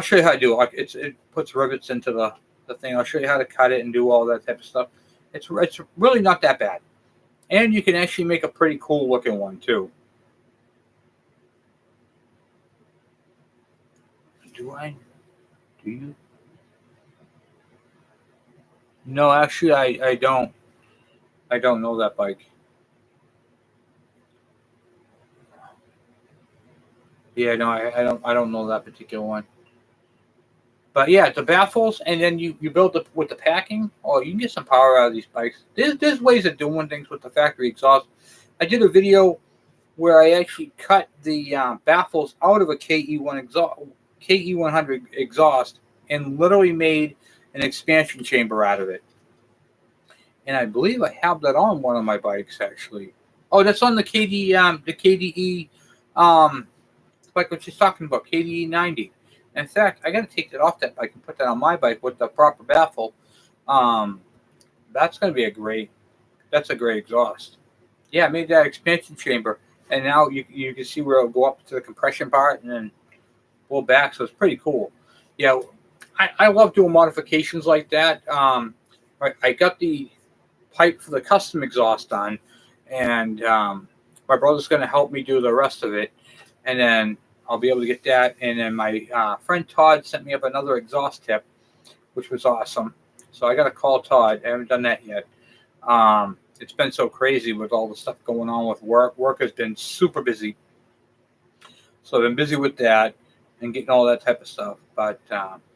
show you how to do it. It puts rivets into the thing. I'll show you how to cut it and do all that type of stuff. It's really not that bad, and you can actually make a pretty cool looking one too. Do you? No, actually, I don't. I don't know that bike. Yeah, no, I don't know that particular one. But yeah, the baffles, and then you build it with the packing. Oh, you can get some power out of these bikes. There's ways of doing things with the factory exhaust. I did a video where I actually cut the baffles out of a KE 100 exhaust and literally made an expansion chamber out of it. And I believe I have that on one of my bikes actually. Oh, that's on the KDE like what she's talking about, KDE 90. In fact, I got to take that off that bike and put that on my bike with the proper baffle. That's going to be a great exhaust. Yeah, I made that expansion chamber, and now you can see where it'll go up to the compression part and then pull back. So it's pretty cool. Yeah, I love doing modifications like that. I got the pipe for the custom exhaust on, and my brother's going to help me do the rest of it, and then I'll be able to get that. And then my friend Todd sent me up another exhaust tip, which was awesome. So I got to call Todd. I haven't done that yet. it's been so crazy with all the stuff going on with work. Work has been super busy. So I've been busy with that and getting all that type of stuff. But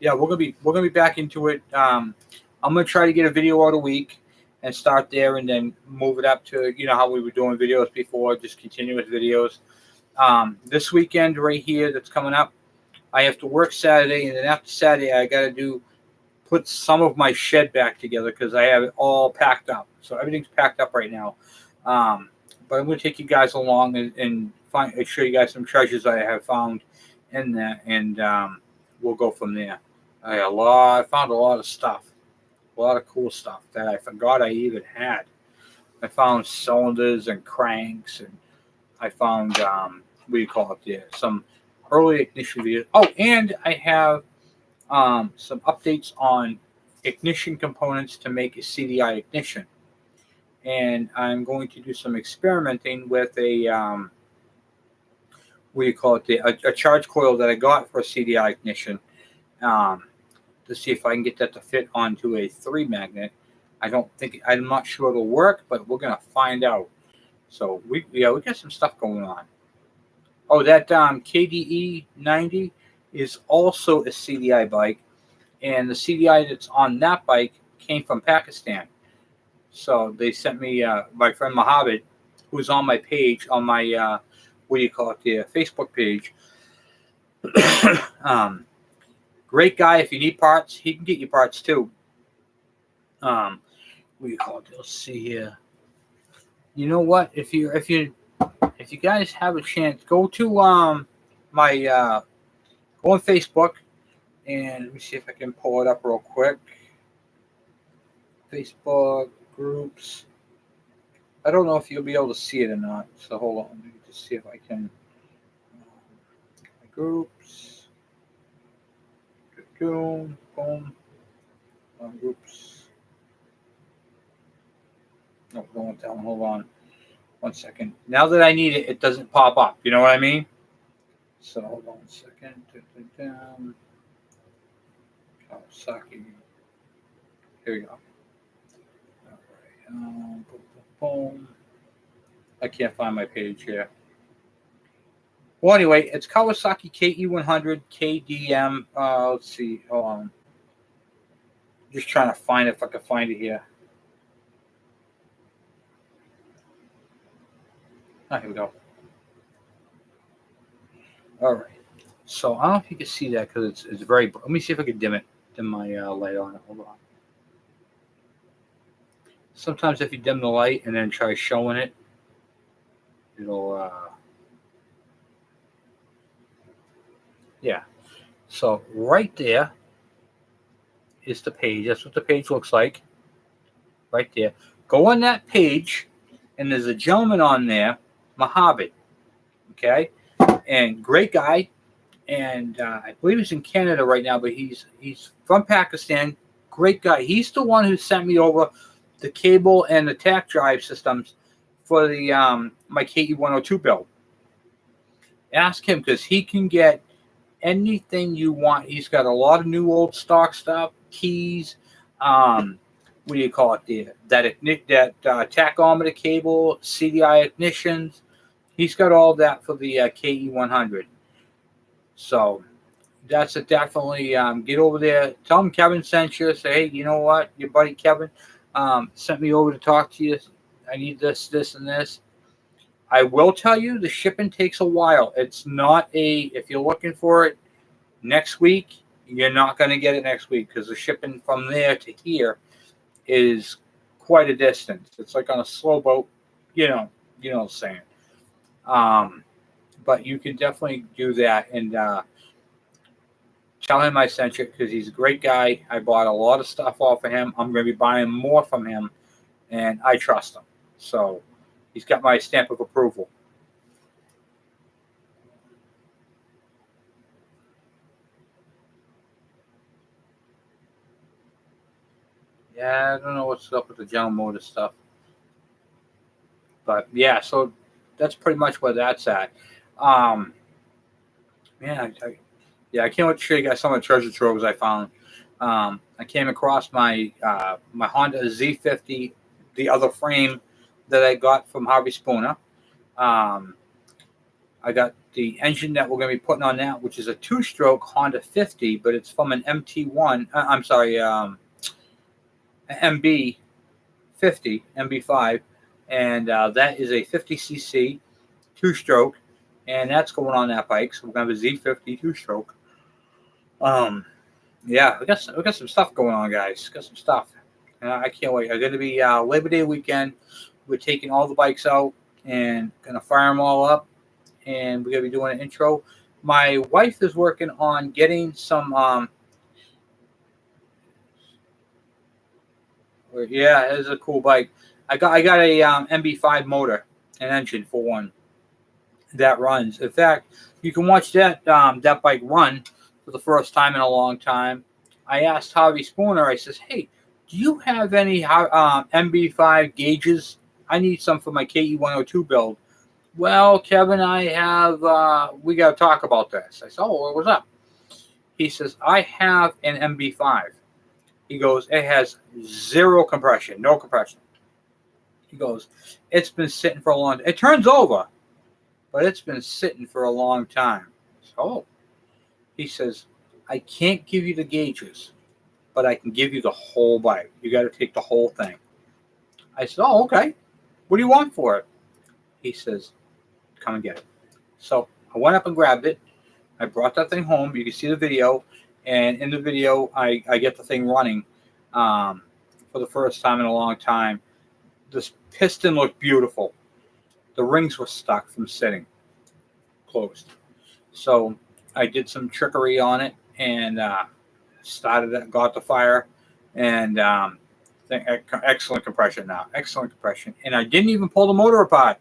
yeah, we're gonna be back into it. I'm gonna try to get a video out a week and start there, and then move it up to how we were doing videos before, just continuous videos. This weekend right here that's coming up, I have to work Saturday, and then after Saturday I got to put some of my shed back together because I have it all packed up. So everything's packed up right now. But I'm going to take you guys along and show you guys some treasures I have found in there, and we'll go from there. I found a lot of stuff, a lot of cool stuff that I forgot I even had. I found cylinders and cranks, and I found what do you call it there? Some early ignition videos. Oh, and I have some updates on ignition components to make a CDI ignition. And I'm going to do some experimenting with a what do you call it? A charge coil that I got for a CDI ignition to see if I can get that to fit onto a 3 magnet. I'm not sure it'll work, but we're gonna find out. So we got some stuff going on. Oh, that KDE 90 is also a CDI bike, and the CDI that's on that bike came from Pakistan. So they sent me my friend Mohammed, who's on my page, on my what do you call it, the Facebook page. Great guy. If you need parts, he can get you parts too. What do you call it? Let's see here. You know what? If you guys have a chance, go to my go on Facebook, and let me see if I can pull it up real quick. Facebook groups. I don't know if you'll be able to see it or not. So hold on. Let me just see if I can. Groups. Boom. Groups. No, don't want that one. Hold on. 1 second. Now that I need it, it doesn't pop up. You know what I mean? So hold on a second. Kawasaki. Here we go. All right. I can't find my page here. Well, anyway, it's Kawasaki KE100 KDM. Let's see. Hold on. Just trying to find it if I can find it here. Oh, here we go. All right. So I don't know if you can see that because it's very. Let me see if I can dim my light on it. Hold on. Sometimes if you dim the light and then try showing it, it'll. Yeah. So right there is the page. That's what the page looks like. Right there. Go on that page, and there's a gentleman on there, Mohammed. Okay, and great guy, and I believe he's in Canada right now, but he's from Pakistan. Great guy. He's the one who sent me over the cable and the tack drive systems for the my KE102 build. Ask him because he can get anything you want. He's got a lot of new old stock stuff, keys. What do you call it? That tachometer cable, CDI ignitions. He's got all that for the KE100. So that's definitely get over there. Tell him Kevin sent you. Say, hey, you know what? Your buddy Kevin sent me over to talk to you. I need this, and this. I will tell you, the shipping takes a while. It's not if you're looking for it next week, you're not going to get it next week because the shipping from there to here is quite a distance. It's like on a slow boat, you know what I'm saying. But you can definitely do that and tell him I sent you because he's a great guy. I bought a lot of stuff off of him. I'm going to be buying more from him, and I trust him. So he's got my stamp of approval. Yeah, I don't know what's up with the General Motors stuff. But yeah, so that's pretty much where that's at. Man, I can't wait to show you guys some of the treasure troves I found. I came across my my Honda Z50, the other frame that I got from Harvey Spooner. I got the engine that we're going to be putting on that, which is a 2-stroke Honda 50, but it's from an MT1. I'm sorry, MB50, MB5, and that is a 50cc 2-stroke, and that's going on that bike. So we're going to have a Z50 2-stroke. Yeah, we got some stuff going on, guys. Got some stuff. I can't wait. I'm going to be Labor Day weekend. We're taking all the bikes out and going to fire them all up. And we're going to be doing an intro. My wife is working on getting some, yeah, it's a cool bike. I got a MB5 motor, an engine for one, that runs. In fact, you can watch that bike run for the first time in a long time. I asked Harvey Spooner, I says, hey, do you have any MB5 gauges? I need some for my KE102 build. Well, Kevin, I have, we got to talk about this. I said, oh, what's up? He says, I have an MB5. He goes, it has zero compression, no compression. He goes, it's been sitting for a long time. It turns over, but it's been sitting for a long time. So he says, I can't give you the gauges, but I can give you the whole bike. You got to take the whole thing. I said, oh, okay. What do you want for it? He says, come and get it. So I went up and grabbed it. I brought that thing home. You can see the video. And in the video, I get the thing running for the first time in a long time. This piston looked beautiful. The rings were stuck from sitting closed. So I did some trickery on it and started it, got the fire, and excellent compression now. Excellent compression. And I didn't even pull the motor apart.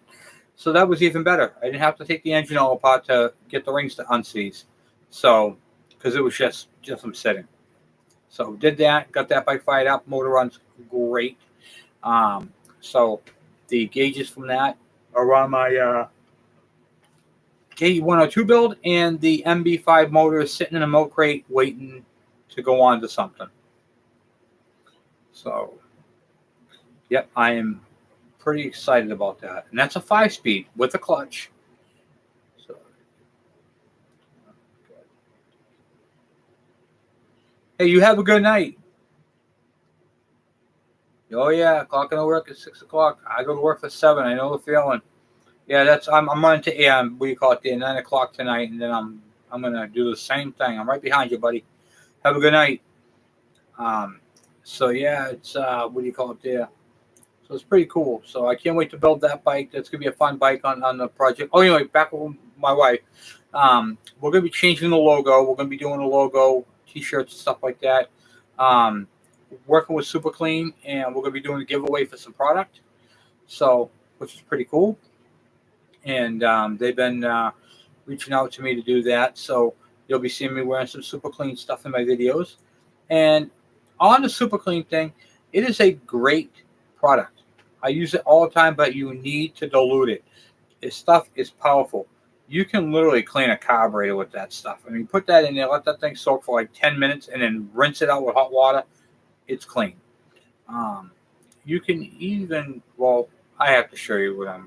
So that was even better. I didn't have to take the engine all apart to get the rings to unseize. So, because it was just from sitting. So did that, got that bike fired up. Motor runs great. So the gauges from that are on my KE102 build, and the MB5 motor is sitting in a milk crate waiting to go on to something. So, yep, I am pretty excited about that. And that's a 5-speed with a clutch. So, hey, you have a good night. Oh yeah, clocking to work at 6 o'clock. I go to work for 7. I know the feeling. Yeah, I'm running to what do you call it? 9 o'clock tonight, and then I'm gonna do the same thing. I'm right behind you, buddy. Have a good night. So yeah, it's what do you call it there? So it's pretty cool. So I can't wait to build that bike. That's gonna be a fun bike on the project. Oh, anyway, back with my wife. We're gonna be changing the logo. We're gonna be doing a logo, T-shirts, and stuff like that. Working with Super Clean, and we're gonna be doing a giveaway for some product. So, which is pretty cool. And they've been reaching out to me to do that. So you'll be seeing me wearing some Super Clean stuff in my videos. And on the Super Clean thing, it is a great product. I use it all the time, but you need to dilute it. This stuff is powerful. You can literally clean a carburetor with that stuff. I mean, put that in there, let that thing soak for like 10 minutes, and then rinse it out with hot water. It's clean. You can even, well, I have to show you what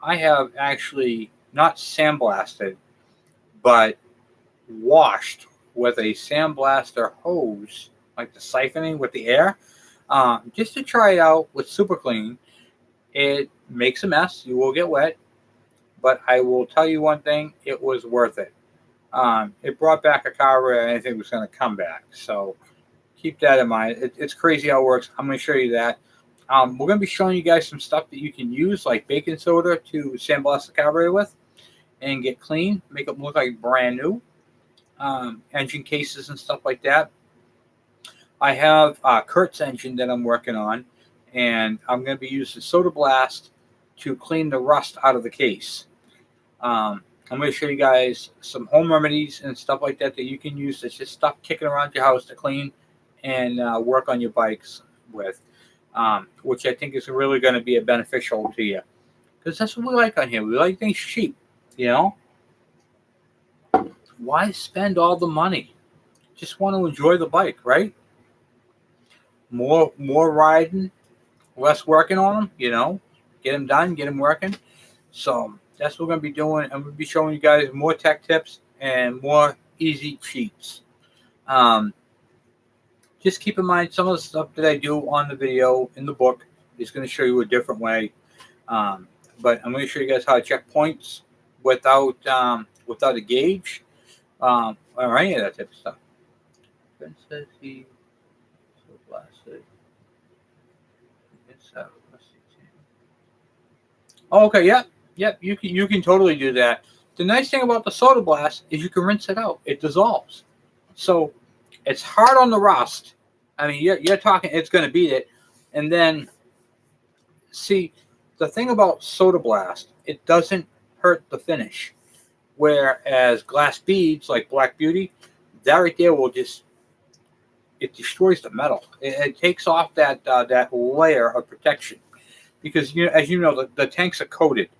I have actually not sandblasted, but washed with a sandblaster hose, like the siphoning with the air, just to try it out with Super Clean. It makes a mess. You will get wet, but I will tell you one thing: it was worth it. It brought back a car where I didn't think it was going to come back. So keep that in mind. It's crazy how it works. I'm going to show you that. We're going to be showing you guys some stuff that you can use, like baking soda, to sandblast the carburetor with and get clean, make it look like brand new. Engine cases and stuff like that. I have Kurt's engine that I'm working on, and I'm going to be using Soda Blast to clean the rust out of the case. I'm going to show you guys some home remedies and stuff like that you can use. It's just stuff kicking around your house to clean and work on your bikes with, which I think is really going to be beneficial to you. Because that's what we like on here. We like things cheap, you know? Why spend all the money? Just want to enjoy the bike, right? More riding, less working on them, get them done, get them working. So that's what we're going to be doing. I'm going to be showing you guys more tech tips and more easy cheats. Just keep in mind some of the stuff that I do on the video in the book is going to show you a different way. But I'm going to show you guys how to check points without a gauge or any of that type of stuff. Ben says he so blasted. Oh, okay, yep. You can totally do that. The nice thing about the soda blast is you can rinse it out. It dissolves, so it's hard on the rust. I mean, you're talking it's going to beat it, and then see the thing about soda blast, it doesn't hurt the finish, whereas glass beads like Black Beauty, that right there will just it destroys the metal. It takes off that layer of protection. Because as you know, the tanks are coated,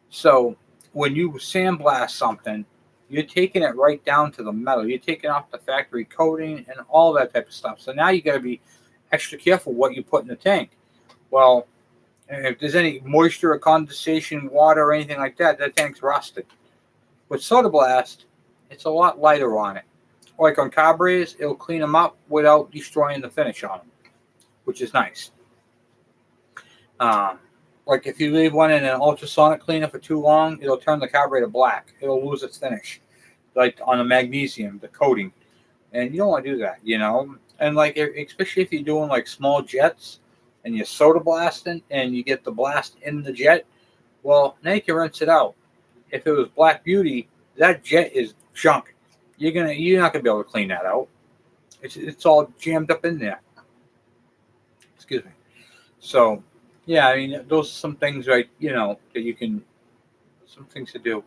so when you sandblast something, you're taking it right down to the metal. You're taking off the factory coating and all that type of stuff. So now you got to be extra careful what you put in the tank. Well, if there's any moisture or condensation, water, or anything like that, that tank's rusted. With soda blast, it's a lot lighter on it. Like on carburetors, it'll clean them up without destroying the finish on them, which is nice. Like if you leave one in an ultrasonic cleaner for too long, it'll turn the carburetor black. It'll lose its finish, like on the magnesium, the coating, and you don't want to do that, And like especially if you're doing like small jets and you're soda blasting and you get the blast in the jet, well, now you can rinse it out. If it was Black Beauty, that jet is junk. You're not gonna be able to clean that out. It's all jammed up in there. Excuse me. So. Yeah, I mean, those are some things, right, that you can, some things to do.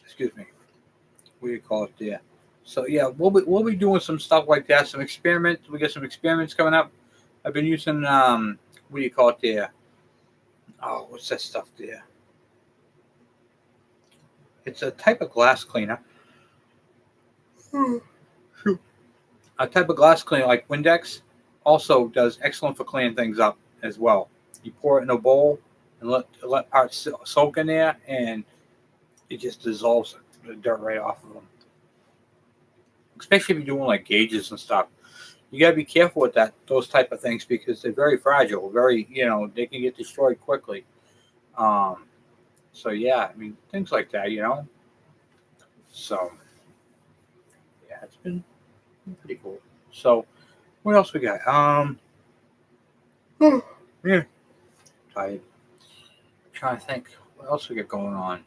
Excuse me. What do you call it there? So, yeah, we'll be doing some stuff like that, some experiments. We got some experiments coming up. I've been using, what do you call it there? Oh, what's that stuff there? It's a type of glass cleaner. A type of glass cleaner like Windex. Also does excellent for cleaning things up as well. You pour it in a bowl and let parts soak in there, and it just dissolves the dirt right off of them. Especially if you're doing like gauges and stuff, you gotta be careful with those type of things because they're very fragile. Very, they can get destroyed quickly. So yeah, I mean things like that, So yeah, it's been pretty cool. So. What else we got? Yeah, tired. I'm trying to think what else we got going on.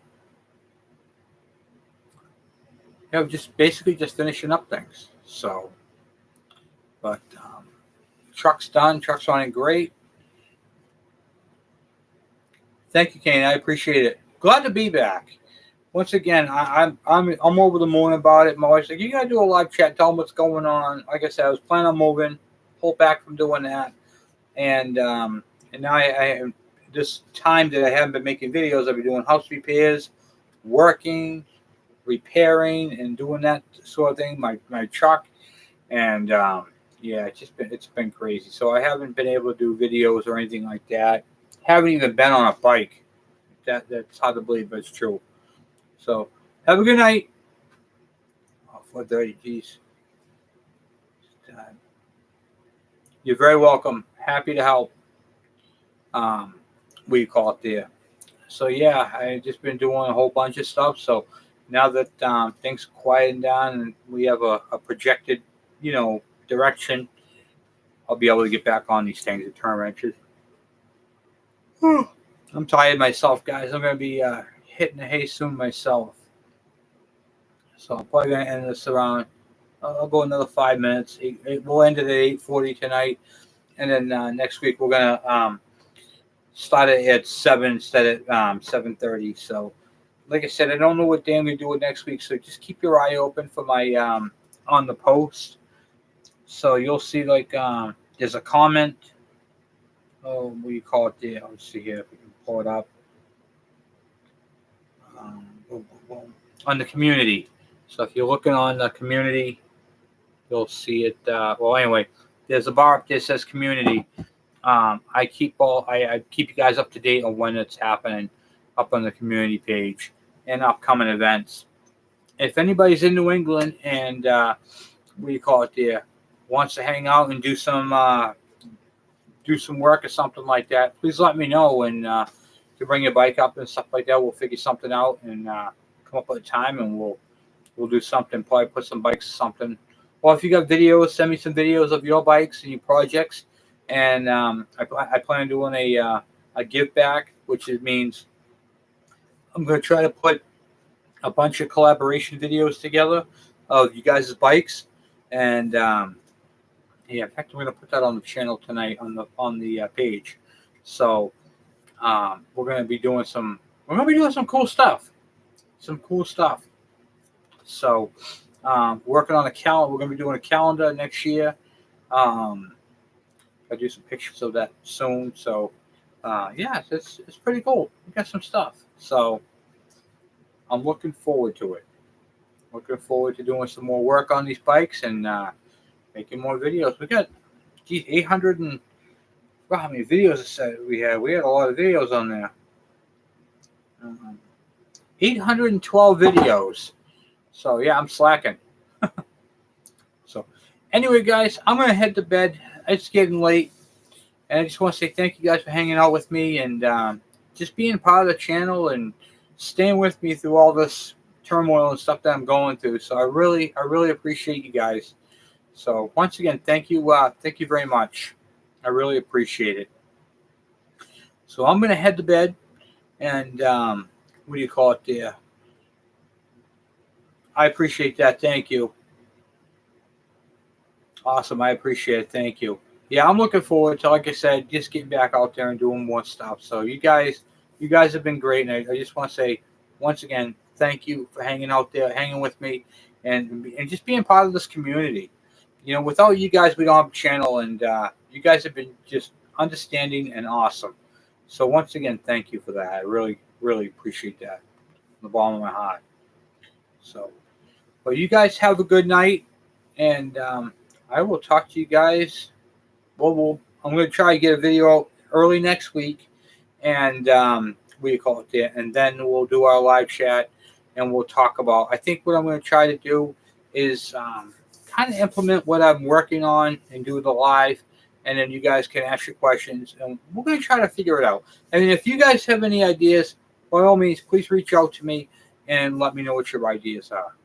Yeah, just basically just finishing up things. So, but truck's done. Truck's running great. Thank you, Kane. I appreciate it. Glad to be back. Once again, I'm over the moon about it. My wife's like, you gotta do a live chat, tell them what's going on. Like I said, I was planning on moving, pull back from doing that, and now I this time that I haven't been making videos, I've been doing house repairs, working, repairing, and doing that sort of thing. My truck, and yeah, it's been crazy. So I haven't been able to do videos or anything like that. Haven't even been on a bike. That's hard to believe, but it's true. So, have a good night. Oh, 4:30, geez. You're very welcome. Happy to help. We call it there. So, yeah, I've just been doing a whole bunch of stuff. So, now that things quieten down and we have a projected, direction, I'll be able to get back on these things at turn wrenches. I'm tired myself, guys. I'm going to be hitting the hay soon myself. So I'm probably going to end this around, I'll go another 5 minutes. We'll end it at 8:40 tonight. And then next week we're going to start it at 7 instead of 7:30. So like I said, I don't know what day I'm going to do it next week. So just keep your eye open for my on the post. So you'll see like there's a comment. Oh, what do you call it there? Let's see here if we can pull it up. On the community. So if you're looking on the community, you'll see it. Well, anyway, there's a bar up there that says community. I keep you guys up to date on when it's happening up on the community page and upcoming events. If anybody's in New England and what do you call it there, wants to hang out and do some work or something like that, please let me know, and to bring your bike up and stuff like that. We'll figure something out and come up with a time, and we'll do something. Probably put some bikes or something. Or if you got videos, send me some videos of your bikes and your projects. And I plan on doing a give back, which means I'm going to try to put a bunch of collaboration videos together of you guys' bikes. And yeah, in fact, I'm going to put that on the channel tonight on the page. So we're going to be doing some cool stuff. So working on a calendar. We're going to be doing a calendar next year. I'll do some pictures of that soon. So yeah, it's pretty cool. We got some stuff. So I'm looking forward to it. Looking forward to doing some more work on these bikes and making more videos. We got 800 and well, how many videos we had? We had a lot of videos on there. 812 videos. So yeah, I'm slacking. So anyway, guys, I'm gonna head to bed. It's getting late, and I just want to say thank you guys for hanging out with me and just being part of the channel and staying with me through all this turmoil and stuff that I'm going through. So I really appreciate you guys. So once again, thank you very much. I really appreciate it. So I'm gonna head to bed, and what do you call it there? I appreciate that. Thank you. Awesome. I appreciate it. Thank you. Yeah, I'm looking forward to, like I said, just getting back out there and doing more stuff. So you guys have been great, and I just want to say once again, thank you for hanging out there, hanging with me, and just being part of this community. You know, without you guys, we don't have a channel, and you guys have been just understanding and awesome. So once again, thank you for that. I really appreciate that from the bottom of my heart. So, well, you guys have a good night, and I will talk to you guys. I'm going to try to get a video out early next week, and what do you call it there? And then we'll do our live chat, and we'll talk about. I think what I'm going to try to do is kind of implement what I'm working on and do the live, and then you guys can ask your questions, and we're going to try to figure it out. I mean, if you guys have any ideas, by all means, please reach out to me and let me know what your ideas are.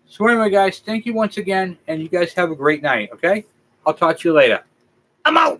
So anyway, guys, thank you once again, and you guys have a great night, okay? I'll talk to you later. I'm out!